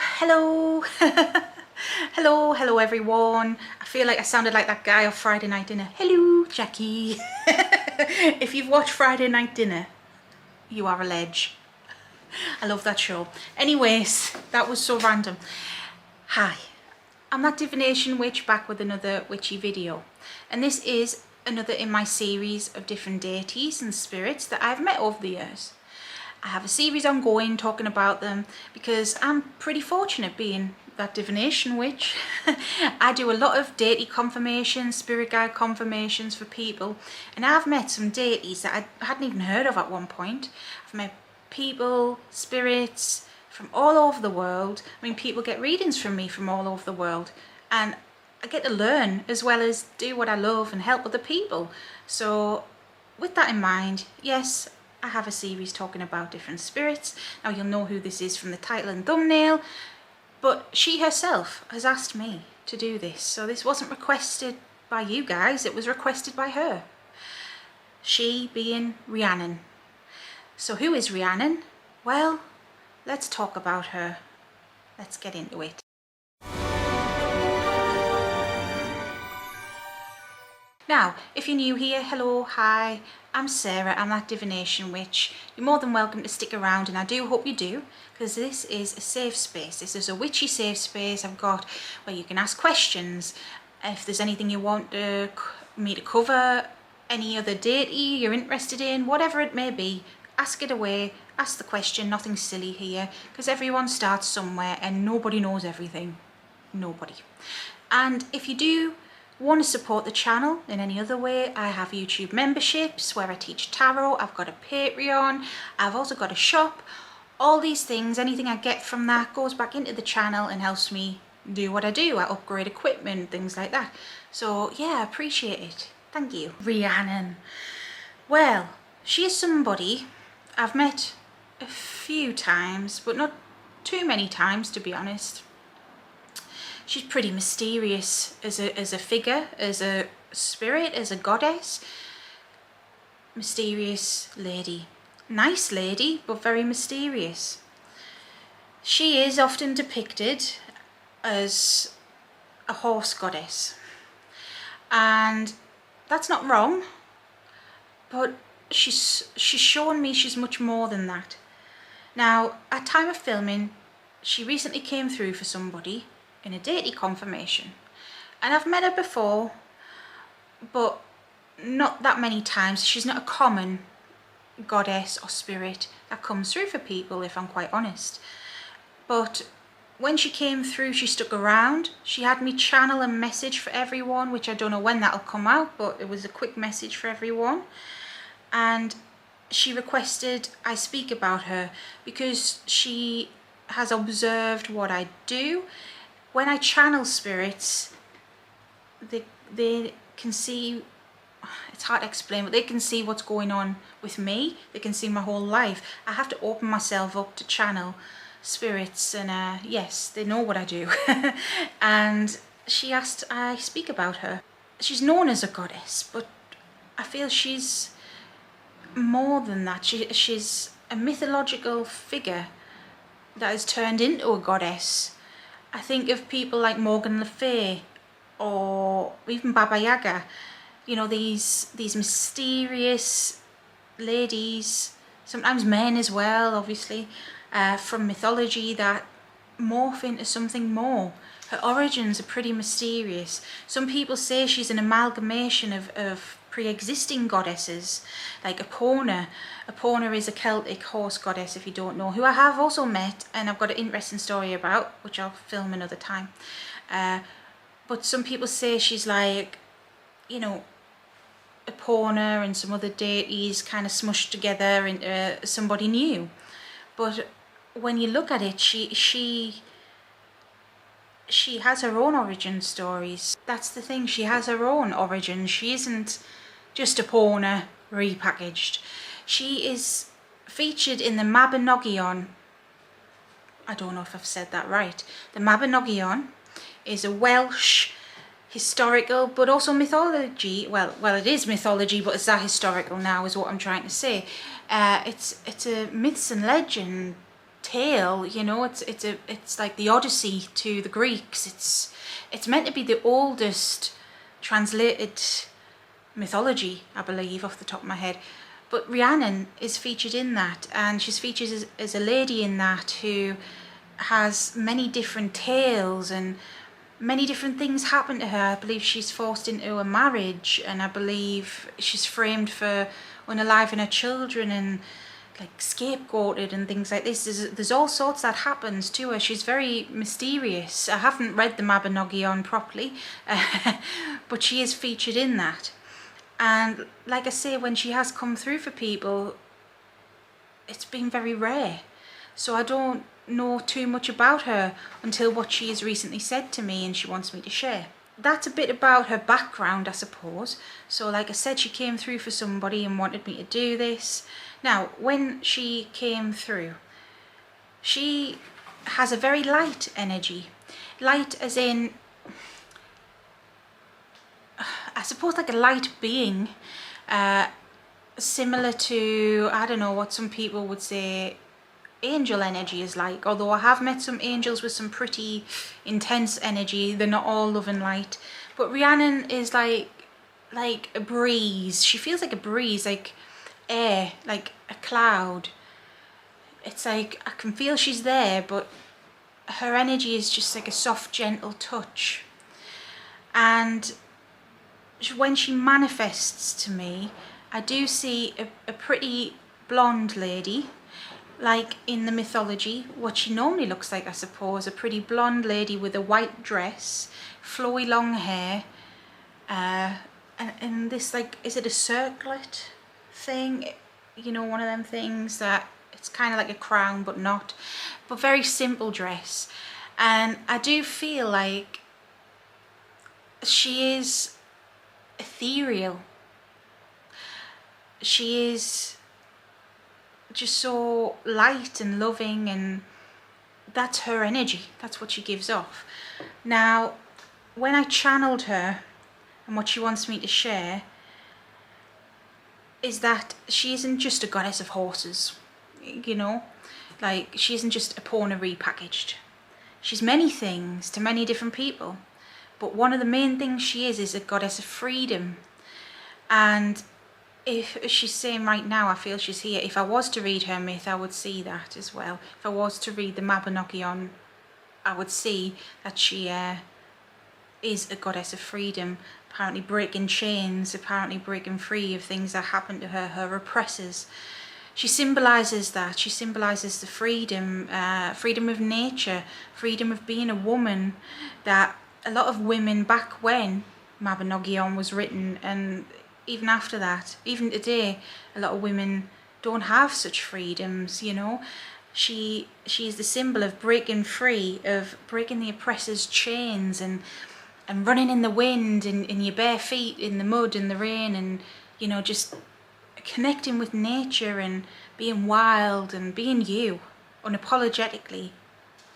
Hello. Hello everyone. I feel like I sounded like that guy off Friday Night Dinner. Hello, Jackie. If you've watched Friday Night Dinner, you are a ledge. I love that show. Anyways, that was so random. Hi, I'm that divination witch back with another witchy video. And this is another in my series of different deities and spirits that I've met over the years. I have a series ongoing talking about them because I'm pretty fortunate being that divination witch. I do a lot of deity confirmations, spirit guide confirmations for people, and I've met some deities that I hadn't even heard of at one point. I've met people, spirits from all over the world. I mean, people get readings from me from all over the world, and I get to learn as well as do what I love and help other people. So with that in mind, yes, I have a series talking about different spirits. Now you'll know who this is from the title and thumbnail, but she herself has asked me to do this. So this wasn't requested by you guys, it was requested by her. She being Rhiannon. So who is Rhiannon? Well, let's talk about her. Let's get into it. Now, if you're new here, hello, hi, I'm Sarah, I'm that divination witch. You're more than welcome to stick around, and I do hope you do, because this is a safe space. This is a witchy safe space I've got where you can ask questions. If there's anything you want me to cover, any other deity you're interested in, whatever it may be, ask it away, ask the question, nothing silly here, because everyone starts somewhere and nobody knows everything. Nobody. And if you do want to support the channel in any other way, I have YouTube memberships where I teach tarot, I've got a Patreon, I've also got a shop. All these things, anything I get from that goes back into the channel and helps me do what I do. I upgrade equipment, things like that. So yeah, I appreciate it. Thank you. Rhiannon. Well, she is somebody I've met a few times, but not too many times, to be honest. She's pretty mysterious as a figure, as a spirit, as a goddess. Mysterious lady. Nice lady, but very mysterious. She is often depicted as a horse goddess. And that's not wrong, but she's shown me she's much more than that. Now, at time of filming, she recently came through for somebody in a deity confirmation, and I've met her before, but not that many times. She's not a common goddess or spirit that comes through for people, if I'm quite honest. But when she came through, she stuck around. She had me channel a message for everyone, which I don't know when that'll come out, but it was a quick message for everyone. And she requested I speak about her because she has observed what I do. When I channel spirits, they can see, it's hard to explain, but they can see what's going on with me. They can see my whole life. I have to open myself up to channel spirits, and yes, they know what I do. And she asked I speak about her. She's known as a goddess, but I feel she's more than that. She's a mythological figure that has turned into a goddess. I think of people like Morgan Le Fay or even Baba Yaga, you know, these mysterious ladies, sometimes men as well, obviously, from mythology that morph into something more. Her origins are pretty mysterious. Some people say she's an amalgamation of pre-existing goddesses, like Epona. Epona is a Celtic horse goddess, if you don't know, who I have also met, and I've got an interesting story about, which I'll film another time. But some people say she's like, you know, Epona and some other deities kind of smushed together into somebody new. But when you look at it, she has her own origin stories. That's the thing, she has her own origin. She isn't just Epona repackaged. She is featured in the Mabinogion. I don't know if I've said that right. The Mabinogion is a Welsh historical, but also mythology. Well, it is mythology, but it's that historical now, is what I'm trying to say. It's a myths and legend tale, you know. It's like the Odyssey to the Greeks. It's meant to be the oldest translated mythology, I believe, off the top of my head. But Rhiannon is featured in that, and she's featured as a lady in that who has many different tales, and many different things happen to her. I believe she's forced into a marriage, and I believe she's framed for unaliving her children and like scapegoated and things like this. There's all sorts that happens to her. She's very mysterious. I haven't read the Mabinogion properly, but she is featured in that. And like I say, when she has come through for people, it's been very rare. So I don't know too much about her until what she has recently said to me and she wants me to share. That's a bit about her background, I suppose. So like I said, she came through for somebody and wanted me to do this. Now, when she came through, she has a very light energy. Light as in, I suppose like a light being, similar to, I don't know, what some people would say angel energy is like, although I have met some angels with some pretty intense energy. They're not all love and light, but Rhiannon is like a breeze. She feels like a breeze, like air, like a cloud. It's like I can feel she's there, but her energy is just like a soft, gentle touch. And when she manifests to me, I do see a pretty blonde lady, like in the mythology, what she normally looks like, I suppose, a pretty blonde lady with a white dress, flowy long hair, and this, like, is it a circlet thing? You know, one of them things that it's kind of like a crown but not, but very simple dress. And I do feel like she is ethereal. She is just so light and loving, and that's her energy. That's what she gives off. Now, when I channeled her and what she wants me to share is that she isn't just a goddess of horses, you know, like she isn't just a Epona repackaged. She's many things to many different people, but one of the main things she is a goddess of freedom. And if she's saying right now, I feel she's here. If I was to read her myth, I would see that as well. If I was to read the Mabinogion, I would see that she is a goddess of freedom, apparently breaking chains, apparently breaking free of things that happened to her, her oppressors. She symbolises that. She symbolises the freedom, freedom of nature, freedom of being a woman, that a lot of women back when Mabinogion was written, and even after that, even today, a lot of women don't have such freedoms, you know. She is the symbol of breaking free, of breaking the oppressor's chains, and running in the wind, in your bare feet, in the mud, in the rain, and, you know, just connecting with nature and being wild and being you, unapologetically.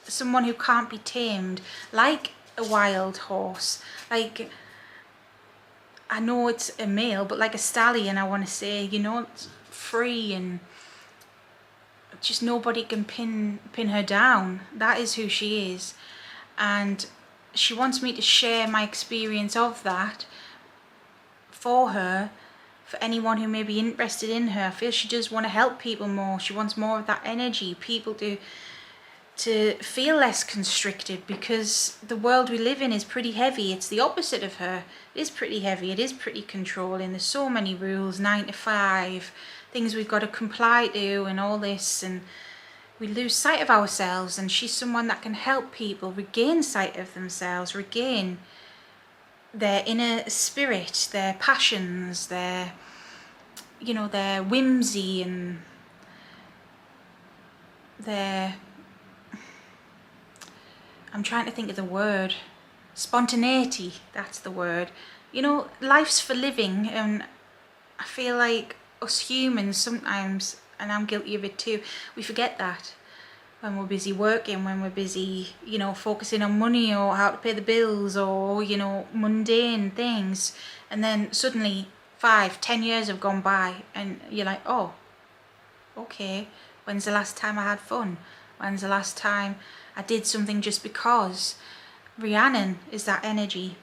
Someone who can't be tamed, like a wild horse, like, I know it's a male, but like a stallion, I want to say, you know, it's free and just nobody can pin her down. That is who she is. And she wants me to share my experience of that for her, for anyone who may be interested in her. I feel she does want to help people more. She wants more of that energy, people to feel less constricted, because the world we live in is pretty heavy. It's the opposite of her. It is pretty heavy. It is pretty controlling. There's so many rules, 9 to 5, things we've got to comply to and all this, and we lose sight of ourselves. And she's someone that can help people regain sight of themselves, regain their inner spirit, their passions, their, you know, their whimsy and their, I'm trying to think of the word, spontaneity, that's the word. You know, life's for living, and I feel like us humans sometimes, and I'm guilty of it too, we forget that when we're busy working, when we're busy, you know, focusing on money or how to pay the bills, or, you know, mundane things, and then suddenly 5-10 years have gone by and you're like, oh, okay, when's the last time I had fun? When's the last time I did something just because? Rhiannon is that energy.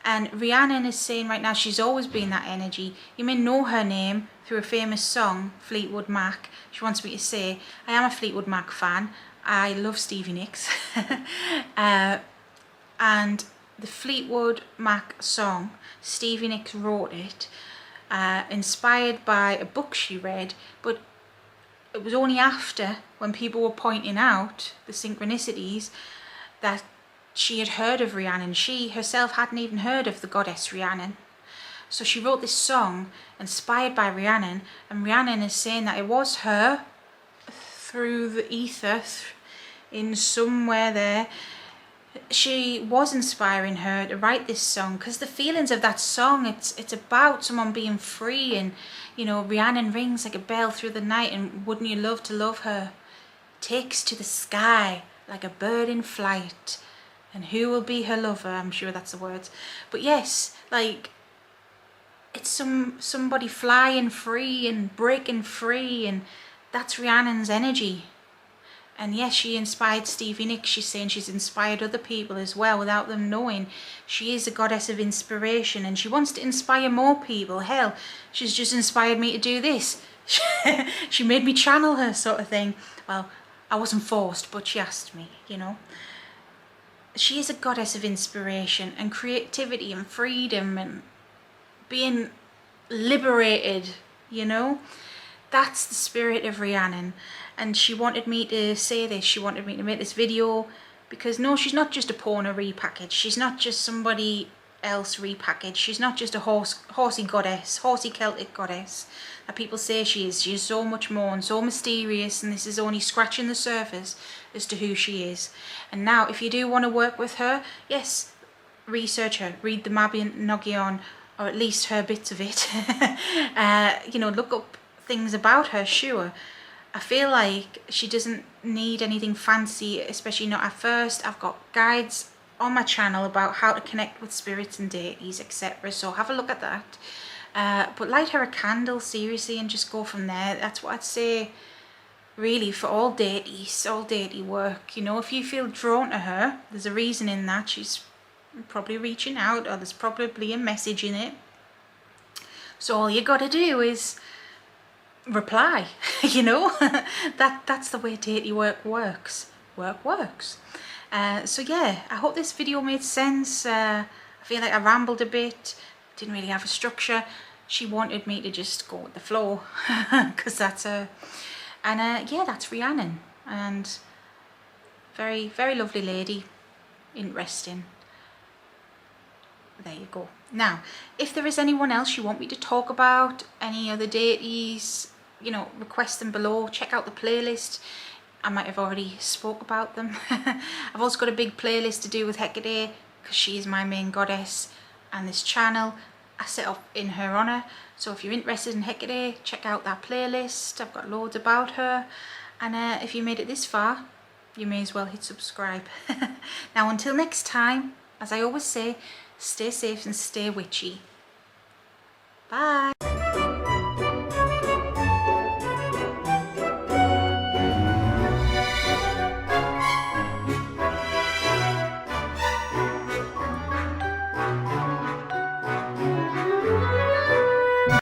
And Rhiannon is saying right now she's always been that energy. You may know her name through a famous song, Fleetwood Mac. She wants me to say, I am a Fleetwood Mac fan. I love Stevie Nicks. And the Fleetwood Mac song, Stevie Nicks wrote it, inspired by a book she read, but it was only after, when people were pointing out the synchronicities, that she had heard of Rhiannon. She herself hadn't even heard of the goddess Rhiannon. So she wrote this song inspired by Rhiannon, and Rhiannon is saying that it was her through the ether, in somewhere there. She was inspiring her to write this song because the feelings of that song, it's about someone being free, and you know, Rhiannon rings like a bell through the night, and wouldn't you love to love her? Takes to the sky like a bird in flight, and who will be her lover? I'm sure that's the words. But yes, like, it's somebody flying free and breaking free, and that's Rhiannon's energy. And yes, she inspired Stevie Nicks. She's saying she's inspired other people as well without them knowing. She is a goddess of inspiration, and she wants to inspire more people. Hell, she's just inspired me to do this. She made me channel her, sort of thing. Well, I wasn't forced, but she asked me, you know. She is a goddess of inspiration and creativity and freedom and being liberated, you know. That's the spirit of Rhiannon. And she wanted me to say this, she wanted me to make this video, because no, she's not just a Pona repackaged, she's not just somebody else repackaged, she's not just a horsey goddess, horsey Celtic goddess that people say she is. She is so much more and so mysterious, and this is only scratching the surface as to who she is. And now, if you do want to work with her, yes, research her, read the Mabinogion, or at least her bits of it. You know, look up things about her, sure. I feel like she doesn't need anything fancy, especially not at first. I've got guides on my channel about how to connect with spirits and deities, etc. So have a look at that. But light her a candle, seriously, and just go from there. That's what I'd say, really, for all deities, all deity work. You know, if you feel drawn to her, there's a reason in that. She's probably reaching out, or there's probably a message in it. So all you got to do is reply. You know. That's the way deity work works. Work works. So yeah, I hope this video made sense. I feel like I rambled a bit, didn't really have a structure. She wanted me to just go with the flow, because that's her. And yeah, that's Rhiannon, and very, very lovely lady, interesting. There you go. Now, if there is anyone else you want me to talk about, any other deities, you know, request them below. Check out the playlist. I might have already spoke about them. I've also got a big playlist to do with Hecate, because she is my main goddess, and this channel I set up in her honour. So if you're interested in Hecate, check out that playlist. I've got loads about her. And if you made it this far, you may as well hit subscribe. Now, until next time, as I always say, stay safe and stay witchy. Bye.